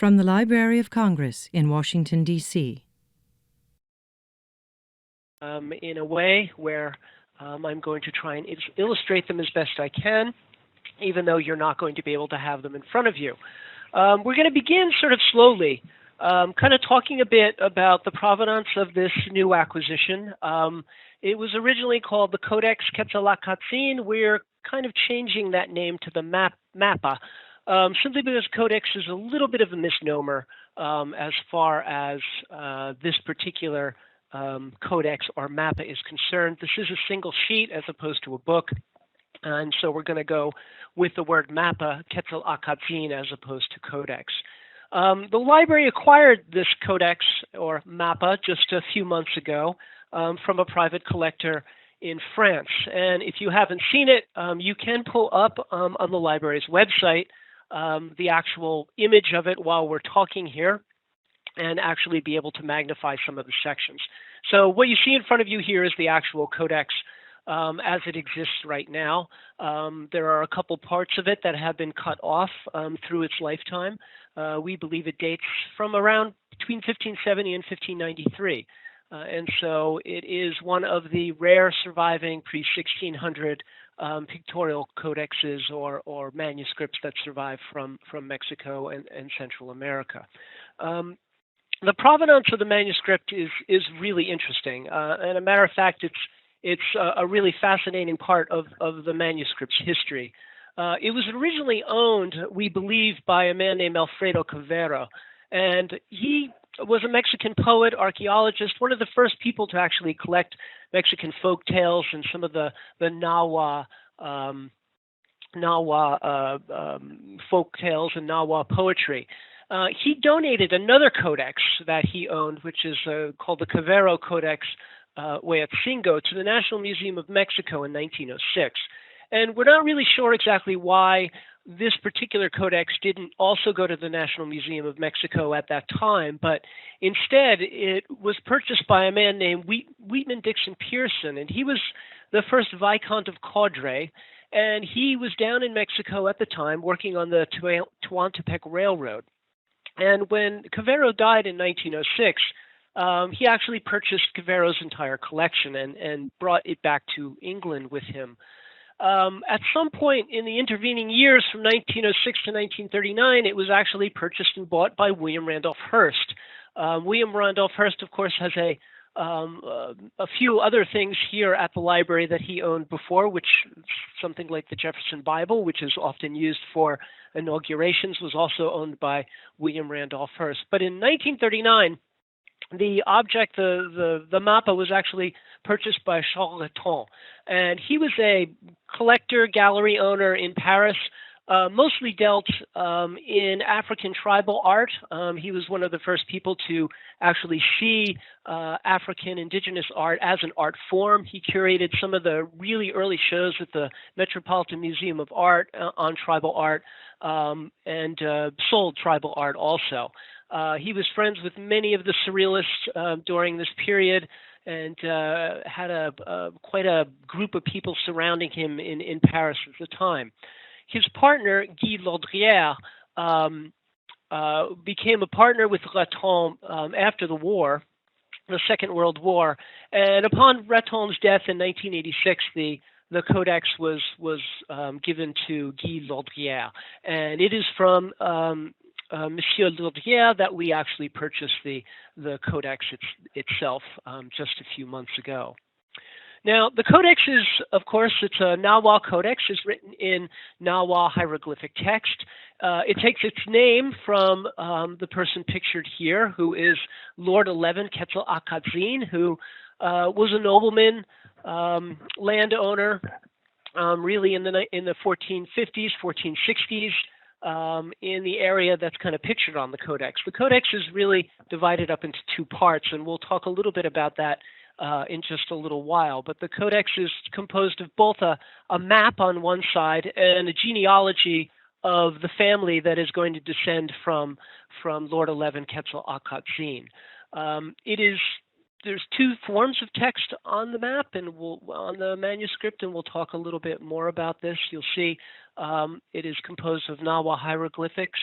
From the Library of Congress in Washington, D.C. In a way where I'm going to try and illustrate them as best I can, even though you're not going to be able to have them in front of you. We're going to begin sort of slowly, kind of talking a bit about the provenance of this new acquisition. It was originally called the Codex Quetzalecatzin. We're kind of changing that name to the Mapa, simply because Codex is a little bit of a misnomer as far as this particular Codex or Mapa is concerned. This is a single sheet as opposed to a book, and so we're going to go with the word Mapa Quetzalecatzin as opposed to Codex. The library acquired this Codex or Mapa just a few months ago from a private collector in France. And if you haven't seen it, you can pull up on the library's website the actual image of it while we're talking here and actually be able to magnify some of the sections. So what you see in front of you here is the actual Codex as it exists right now. There are a couple parts of it that have been cut off through its lifetime. We believe it dates from around between 1570 and 1593. And so it is one of the rare surviving pre-1600 pictorial codexes or manuscripts that survive from Mexico and Central America. The provenance of the manuscript is really interesting. And a matter of fact, it's a really fascinating part of the manuscript's history. It was originally owned, we believe, by a man named Alfredo Cavero, and he was a Mexican poet, archaeologist, one of the first people to actually collect Mexican folk tales and some of the Nahua folk tales and Nahua poetry. He donated another codex that he owned, which is called the Cavero Codex Hueyatzingo, to the National Museum of Mexico in 1906. And we're not really sure exactly why this particular codex didn't also go to the National Museum of Mexico at that time, but instead it was purchased by a man named Wheatman Dixon Pearson, and he was the first Viscount of Caudray, and he was down in Mexico at the time working on the Tehuantepec Railroad. And when Cavero died in 1906, he actually purchased Cavero's entire collection and brought it back to England with him. At some point in the intervening years from 1906 to 1939, it was actually purchased and bought by William Randolph Hearst. William Randolph Hearst, of course, has a few other things here at the library that he owned before, which something like the Jefferson Bible, which is often used for inaugurations, was also owned by William Randolph Hearst. But in 1939, the object, the Mapa, was actually purchased by Charles Letton, and he was a collector, gallery owner in Paris, mostly dealt in African tribal art. He was one of the first people to actually see African indigenous art as an art form. He curated some of the really early shows at the Metropolitan Museum of Art on tribal art and sold tribal art also. He was friends with many of the surrealists during this period and had quite a group of people surrounding him in Paris at the time. His partner, Guy Laudrière, became a partner with Breton after the war, the Second World War, and upon Breton's death in 1986, the codex was given to Guy Laudrière, and it is from Monsieur Laudrière that we actually purchased the codex itself just a few months ago. Now, the codex is, of course, it's a Nahua codex. It's written in Nahua hieroglyphic text. It takes its name from the person pictured here, who is Lord 11 Quetzalecatzin, who was a nobleman, landowner, really in the 1450s, 1460s, in the area that's kind of pictured on the codex. The codex is really divided up into two parts, and we'll talk a little bit about that in just a little while. But the codex is composed of both a map on one side and a genealogy of the family that is going to descend from Lord 11 Quetzalecatzin. There's two forms of text on the map and on the manuscript, and we'll talk a little bit more about this. You'll see it is composed of Nahua hieroglyphics,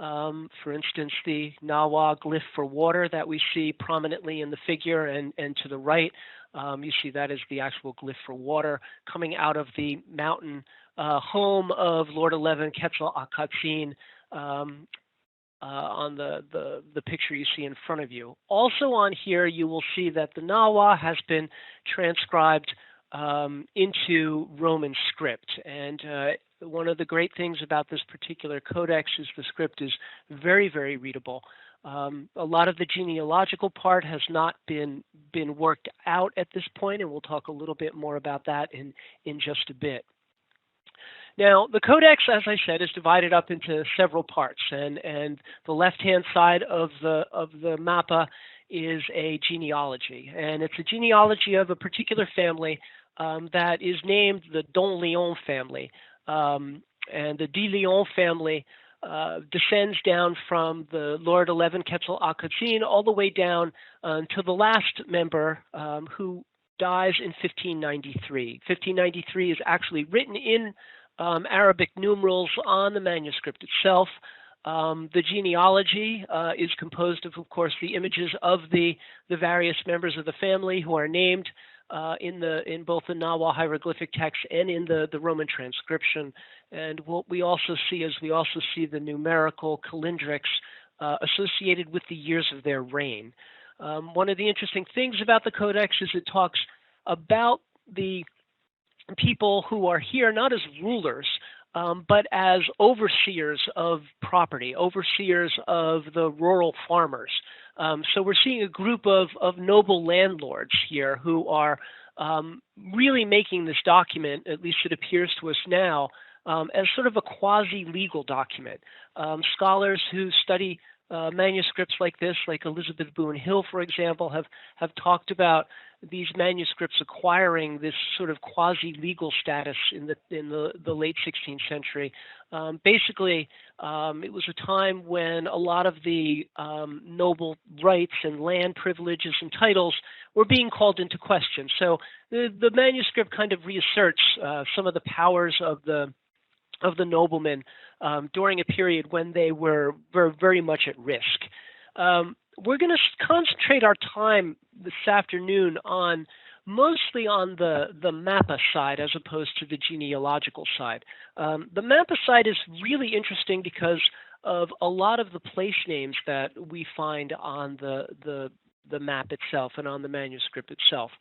For instance, the Nahua glyph for water that we see prominently in the figure, and to the right, you see that is the actual glyph for water coming out of the mountain home of Lord 11 Quetzalecatzin, on the picture you see in front of you. Also on here, you will see that the Nahua has been transcribed into Roman script. And one of the great things about this particular codex is the script is very, very readable. A lot of the genealogical part has not been worked out at this point, and we'll talk a little bit more about that in just a bit. Now, the codex, as I said, is divided up into several parts, and the left-hand side of the mappa is a genealogy, and it's a genealogy of a particular family that is named the Don Leon family, and the De Leon family descends down from the Lord 11 Quetzalecatzin all the way down to the last member who dies in 1593. 1593 is actually written in Arabic numerals on the manuscript itself. The genealogy is composed of course, the images of the various members of the family who are named in both the Nahua hieroglyphic text and in the Roman transcription. And what we also see is the numerical calendrics associated with the years of their reign. One of the interesting things about the codex is it talks about the people who are here not as rulers, but as overseers of property, overseers of the rural farmers. So we're seeing a group of noble landlords here who are really making this document, at least it appears to us now, as sort of a quasi-legal document. Scholars who study manuscripts like this, like Elizabeth Boone Hill, for example, have talked about these manuscripts acquiring this sort of quasi-legal status in the late 16th century. Basically, it was a time when a lot of the noble rights and land privileges and titles were being called into question. So the manuscript kind of reasserts some of the powers of the noblemen during a period when they were very much at risk. We're going to concentrate our time this afternoon mostly on the mappa side as opposed to the genealogical side. The mappa side is really interesting because of a lot of the place names that we find on the map itself and on the manuscript itself.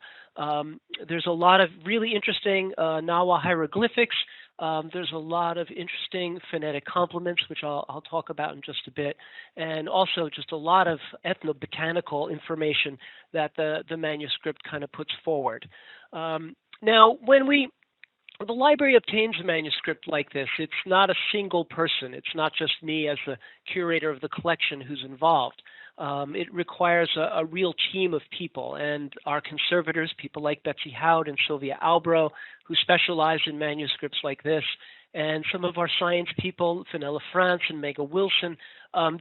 There's a lot of really interesting Nahua hieroglyphics. There's a lot of interesting phonetic complements, which I'll talk about in just a bit, and also just a lot of ethnobotanical information that the manuscript kind of puts forward. Now, when the library obtains a manuscript like this, it's not a single person. It's not just me as the curator of the collection who's involved. It requires a real team of people, and our conservators, people like Betsy Howd and Sylvia Albro, who specialize in manuscripts like this, and some of our science people, Fenella France and Mega Wilson,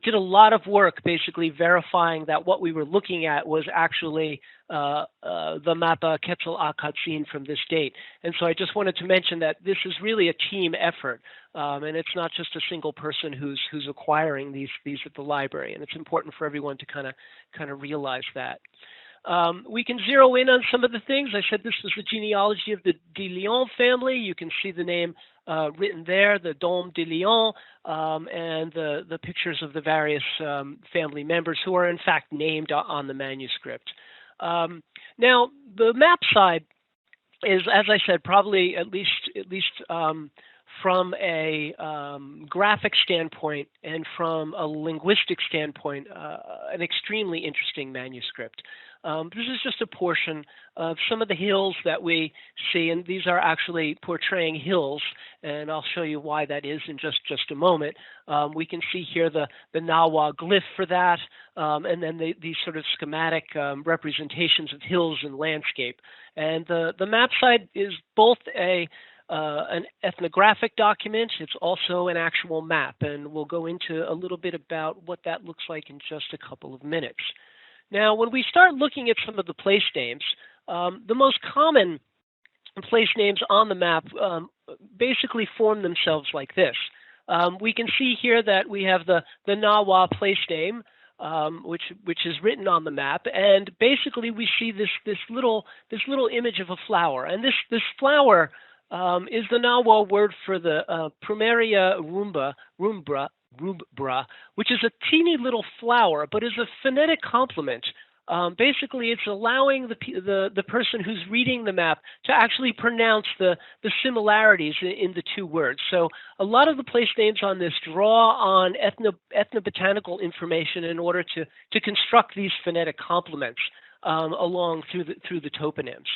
did a lot of work basically verifying that what we were looking at was actually the Mapa Quetzalecatzin from this date. And so I just wanted to mention that this is really a team effort, and it's not just a single person who's acquiring these at the library, and it's important for everyone to kind of realize that. We can zero in on some of the things. I said this was the genealogy of the De Leon family. You can see the name written there, the Dom de Leon, and the pictures of the various family members who are in fact named on the manuscript. Now, the map side is, as I said, probably at least from a graphic standpoint and from a linguistic standpoint, an extremely interesting manuscript. This is just a portion of some of the hills that we see, and these are actually portraying hills, and I'll show you why that is in just a moment. We can see here the Nahua glyph for that, and then these sort of schematic representations of hills and landscape. And the map side is both an ethnographic document. It's also an actual map, and we'll go into a little bit about what that looks like in just a couple of minutes. Now, when we start looking at some of the place names, the most common place names on the map basically form themselves like this. We can see here that we have the Nahua place name, which is written on the map, and basically we see this little image of a flower, and this flower is the Nahua word for the Plumeria rubra, which is a teeny little flower, but is a phonetic complement. Basically, it's allowing the person who's reading the map to actually pronounce the similarities in the two words. So a lot of the place names on this draw on ethnobotanical information in order to construct these phonetic complements along through the toponyms.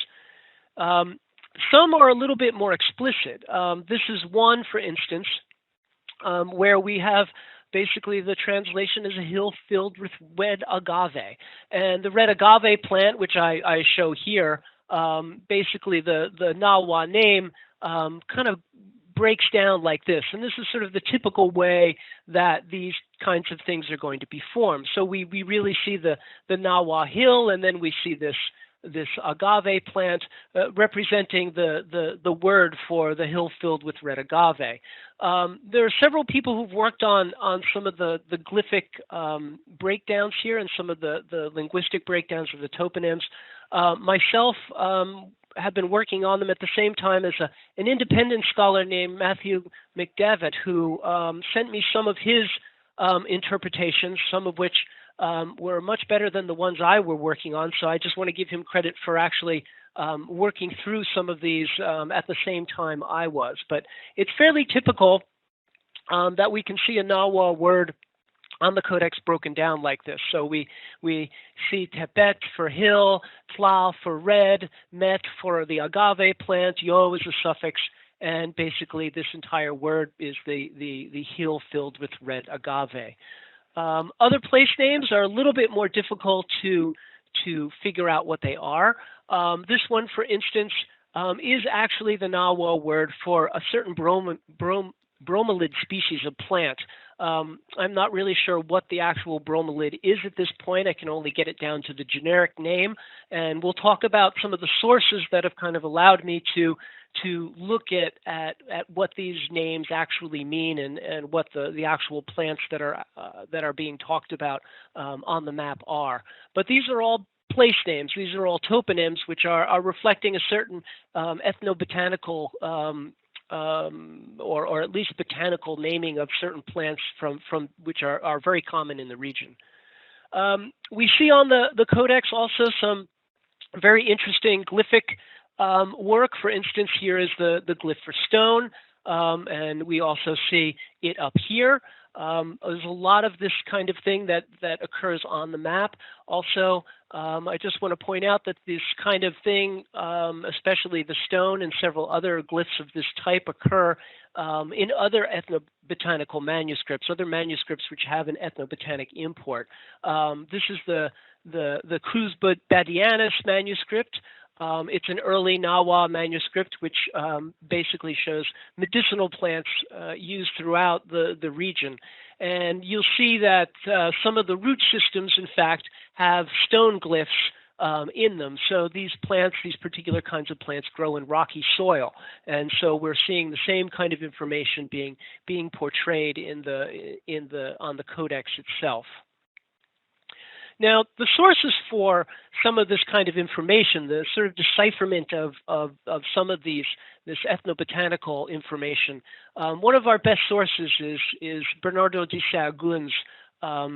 Some are a little bit more explicit. This is one, for instance, where we have basically the translation is a hill filled with red agave. And the red agave plant, which I show here, basically the Nahua name kind of breaks down like this. And this is sort of the typical way that these kinds of things are going to be formed. So we really see the Nahua hill, and then we see this agave plant representing the word for the hill filled with red agave. There are several people who've worked on some of the glyphic breakdowns here and some of the linguistic breakdowns of the toponyms. Myself have been working on them at the same time as an independent scholar named Matthew McDevitt, who sent me some of his interpretations, some of which were much better than the ones I were working on. So I just want to give him credit for actually working through some of these at the same time I was. But it's fairly typical that we can see a Nahua word on the codex broken down like this. So we see tepet for hill, tla for red, met for the agave plant, yo is a suffix, and basically this entire word is the hill filled with red agave. Other place names are a little bit more difficult to figure out what they are. This one, for instance, is actually the Nahua word for a certain bromelid species of plant. I'm not really sure what the actual bromelid is at this point. I can only get it down to the generic name, and we'll talk about some of the sources that have kind of allowed me to look at what these names actually mean and what the actual plants that are being talked about on the map are. But these are all place names. These are all toponyms, which are reflecting a certain ethnobotanical or at least botanical naming of certain plants from which are very common in the region. We see on the codex also some very interesting glyphic work. For instance, here is the glyph for stone, and we also see it up here. There's a lot of this kind of thing that occurs on the map. Also, I just want to point out that this kind of thing, especially the stone and several other glyphs of this type, occur in other ethnobotanical manuscripts, other manuscripts which have an ethnobotanic import. This is the Cruz Badianus manuscript. It's an early Nahua manuscript which basically shows medicinal plants used throughout the region. And you'll see that some of the root systems, in fact, have stone glyphs in them. So these plants, these particular kinds of plants, grow in rocky soil. And so we're seeing the same kind of information being portrayed on the codex itself. Now, the sources for some of this kind of information, the sort of decipherment of some of this ethnobotanical information, one of our best sources is Bernardo de Sahagún's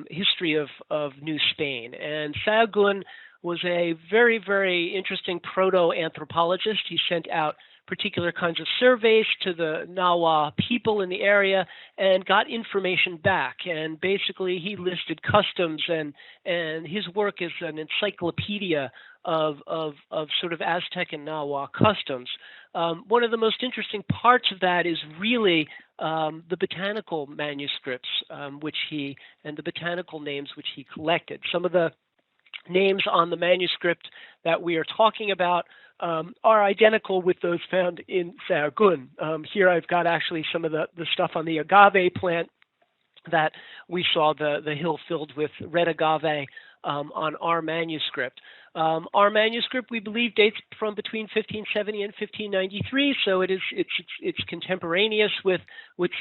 History of New Spain. And Sahagún was a very, very interesting proto-anthropologist. He sent out particular kinds of surveys to the Nahua people in the area and got information back. And basically he listed customs, and his work is an encyclopedia of sort of Aztec and Nahua customs. One of the most interesting parts of that is really the botanical manuscripts and the botanical names which he collected. Some of the names on the manuscript that we are talking about are identical with those found in Sahagún. Here I've got actually some of the stuff on the agave plant, that we saw the hill filled with red agave on our manuscript. Our manuscript, we believe, dates from between 1570 and 1593, so it's contemporaneous with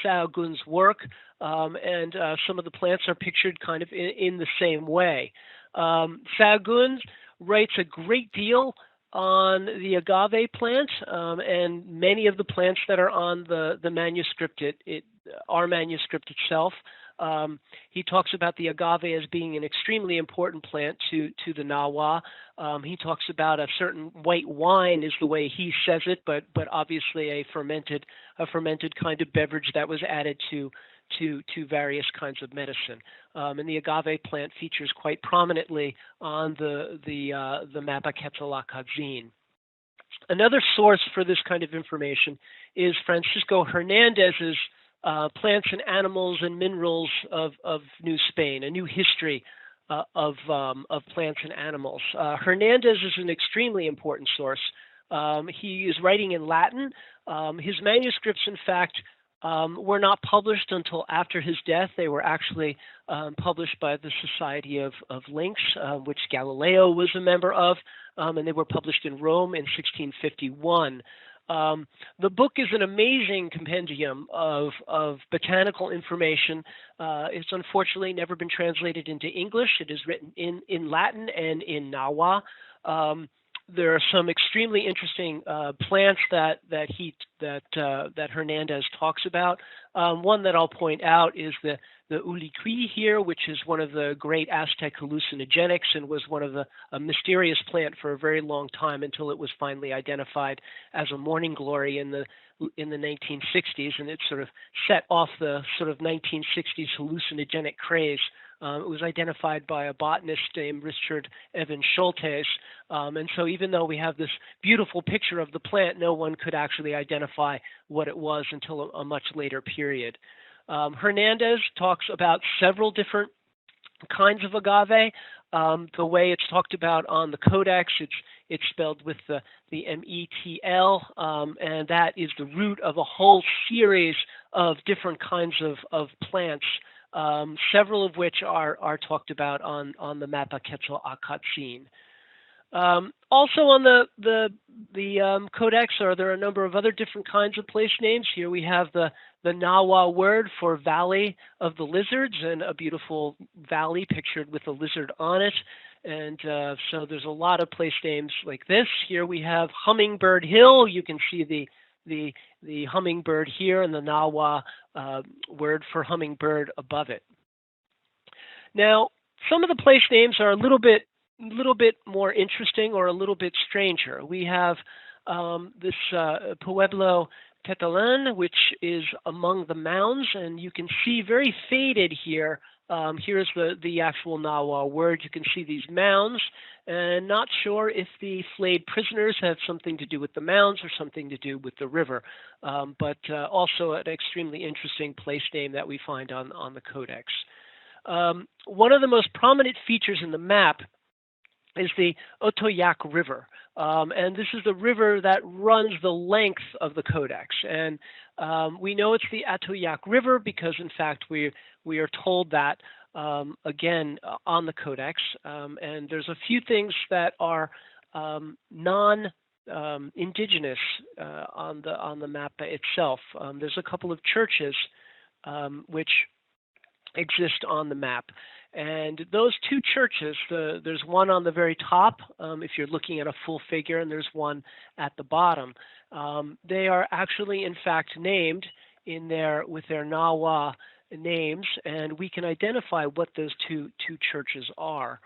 Saogun's work, and some of the plants are pictured kind of in the same way. Saogun writes a great deal on the agave plant, and many of the plants that are on the manuscript, our manuscript itself. He talks about the agave as being an extremely important plant to the Nahua. He talks about a certain white wine is the way he says it, but obviously a fermented kind of beverage that was added to various kinds of medicine. And the agave plant features quite prominently on the Mapa Quetzalecatzin. Another source for this kind of information is Francisco Hernandez's Plants and Animals and Minerals of New Spain, a new history of plants and animals. Hernandez is an extremely important source. He is writing in Latin. His manuscripts, in fact, were not published until after his death. They were actually published by the Society of Links, which Galileo was a member of, and they were published in Rome in 1651. The book is an amazing compendium of botanical information. It's unfortunately never been translated into English. It is written in Latin and in Nahua. There are some extremely interesting plants that Hernandez talks about. One that I'll point out is the uliqui here, which is one of the great Aztec hallucinogenics and was one of a mysterious plant for a very long time until it was finally identified as a morning glory in the 1960s, and it sort of set off the sort of 1960s hallucinogenic craze. It was identified by a botanist named Richard Evan Schultes, and so even though we have this beautiful picture of the plant, no one could actually identify what it was until a much later period. Hernandez talks about several different kinds of agave. The way it's talked about on the Codex, it's spelled with the METL, and that is the root of a whole series of different kinds of plants, several of which are talked about on the Mapa Quetzalecatzin. Also on the Codex, there are a number of other different kinds of place names. Here we have the Nahua word for Valley of the Lizards, and a beautiful valley pictured with a lizard on it. And so there's a lot of place names like this. Here we have Hummingbird Hill. You can see the hummingbird here, and the Nahua word for hummingbird above it. Now, some of the place names are a little bit more interesting or a little bit stranger. We have this Pueblo Catalan, which is among the mounds, and you can see very faded here. Here's the actual Nahua word. You can see these mounds, and not sure if the flayed prisoners have something to do with the mounds or something to do with the river, but also an extremely interesting place name that we find on the Codex. One of the most prominent features in the map is the Otoyac River. And this is the river that runs the length of the Codex. And we know it's the Atoyac River because, in fact, we are told that, again, on the Codex. And there's a few things that are non-indigenous on the mapa itself. There's a couple of churches which exist on the map. And those two churches, there's one on the very top, if you're looking at a full figure, and there's one at the bottom. They are actually, in fact, named with their Nahua names, and we can identify what those two churches are.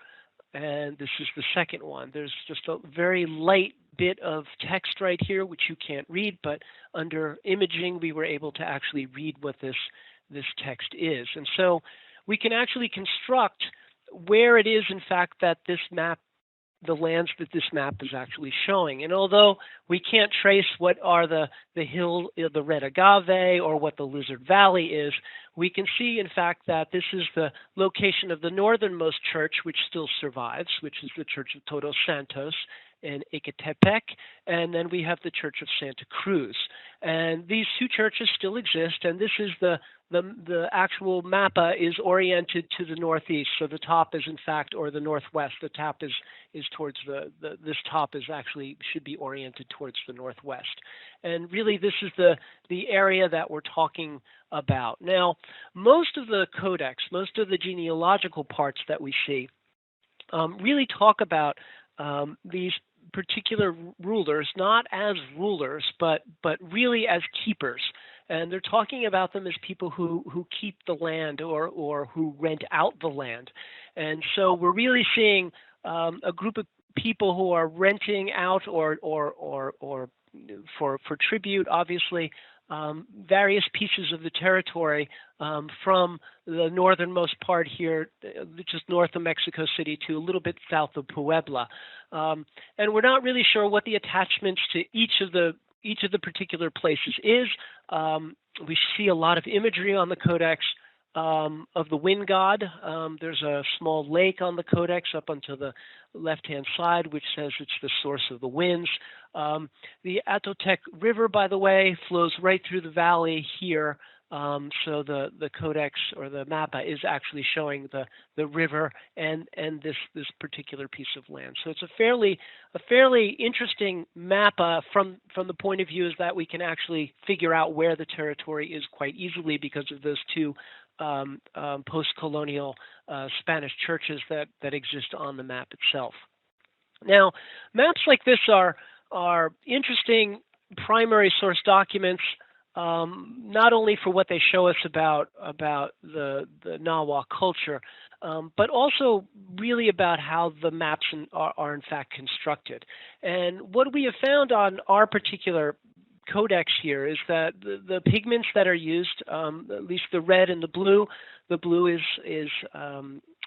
And this is the second one. There's just a very light bit of text right here, which you can't read, but under imaging, we were able to actually read what this text is. And so we can actually construct where it is, in fact, that this map, the lands that this map is actually showing. And although we can't trace what are the hill, the red agave, or what the Lizard Valley is, we can see, in fact, that this is the location of the northernmost church, which still survives, which is the Church of Todos Santos in Ecatepec, and then we have the Church of Santa Cruz. And these two churches still exist, and this is the the actual mappa is oriented to the northeast. So the top is in fact, or the northwest. The top is towards this top is actually should be oriented towards the northwest. And really, this is the area that we're talking about. Now, most of the codex, most of the genealogical parts that we see, really talk about these particular rulers, not as rulers, but really as keepers. And they're talking about them as people who keep the land or who rent out the land. And so we're really seeing a group of people who are renting out or for tribute, obviously, various pieces of the territory from the northernmost part here, just north of Mexico City, to a little bit south of Puebla. And we're not really sure what the attachments to each of the particular places is. We see a lot of imagery on the codex of the wind god. There's a small lake on the codex up onto the left-hand side, which says it's the source of the winds. The Atotec River, by the way, flows right through the valley here. So the codex or the mappa is actually showing the river and this particular piece of land. So it's a fairly interesting mappa from the point of view is that we can actually figure out where the territory is quite easily because of those two post-colonial Spanish churches that exist on the map itself. Now, maps like this are interesting primary source documents, not only for what they show us about the Nahua culture, but also really about how the maps are in fact constructed. And what we have found on our particular codex here is that the pigments that are used, at least the red and the blue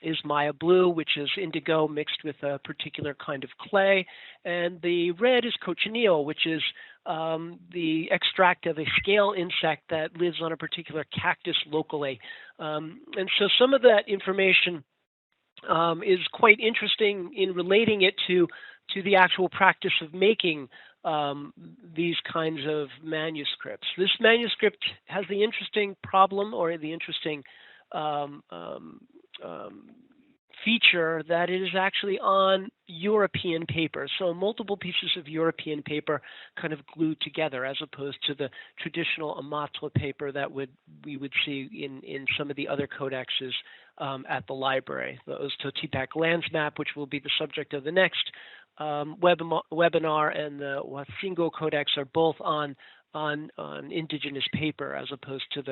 is Maya blue, which is indigo mixed with a particular kind of clay, and the red is cochineal, which is the extract of a scale insect that lives on a particular cactus locally. And so some of that information is quite interesting in relating it to the actual practice of making these kinds of manuscripts. This manuscript has the interesting problem or the interesting feature that it is actually on European paper. So multiple pieces of European paper kind of glued together as opposed to the traditional amatre paper that we would see in some of the other codexes at the library. The Ostotipac Lands Map, which will be the subject of the next webinar, and the Huacingo Codex are both on indigenous paper as opposed to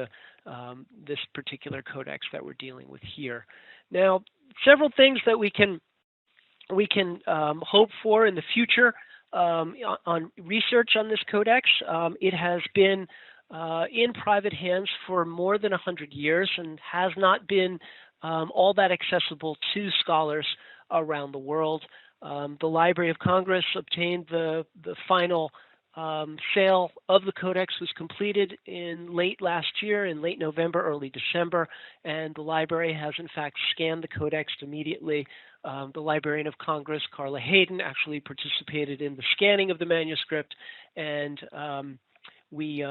this particular codex that we're dealing with here. Now, several things that we can hope for in the future on research on this codex. It has been in private hands for more than 100 years and has not been all that accessible to scholars around the world. The Library of Congress obtained the final sale of the codex was completed in late last year, in late November, early December, and the library has in fact scanned the codex immediately. The Librarian of Congress, Carla Hayden, actually participated in the scanning of the manuscript, and we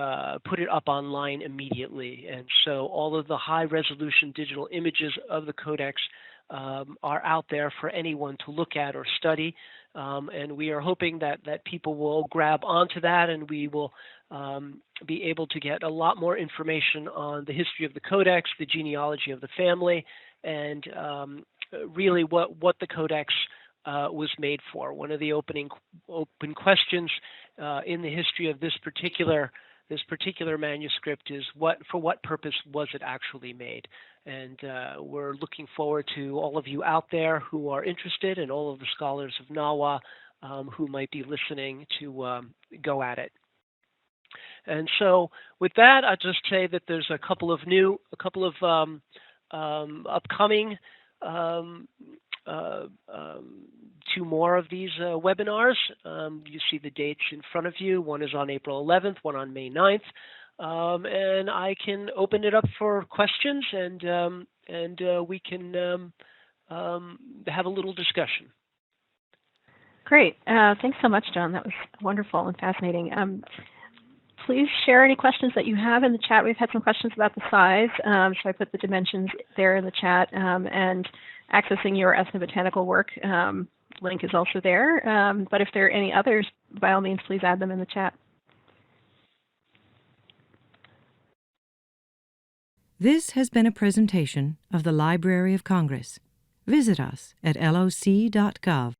put it up online immediately. And so all of the high-resolution digital images of the codex are out there for anyone to look at or study. And we are hoping that people will grab onto that, and we will be able to get a lot more information on the history of the codex, the genealogy of the family, and really what the codex was made for. One of the open questions in the history of this particular manuscript is for what purpose was it actually made? And we're looking forward to all of you out there who are interested, and all of the scholars of Nahua who might be listening to go at it. And so with that, I'll just say that there's a couple of upcoming 2 more of these webinars. You see the dates in front of you. One is on April 11th, one on May 9th. And I can open it up for questions, and we can have a little discussion. Great. Thanks so much, John. That was wonderful and fascinating. please share any questions that you have in the chat. We've had some questions about the size, so I put the dimensions there in the chat, and accessing your ethnobotanical work link is also there. But if there are any others, by all means, please add them in the chat. This has been a presentation of the Library of Congress. Visit us at loc.gov.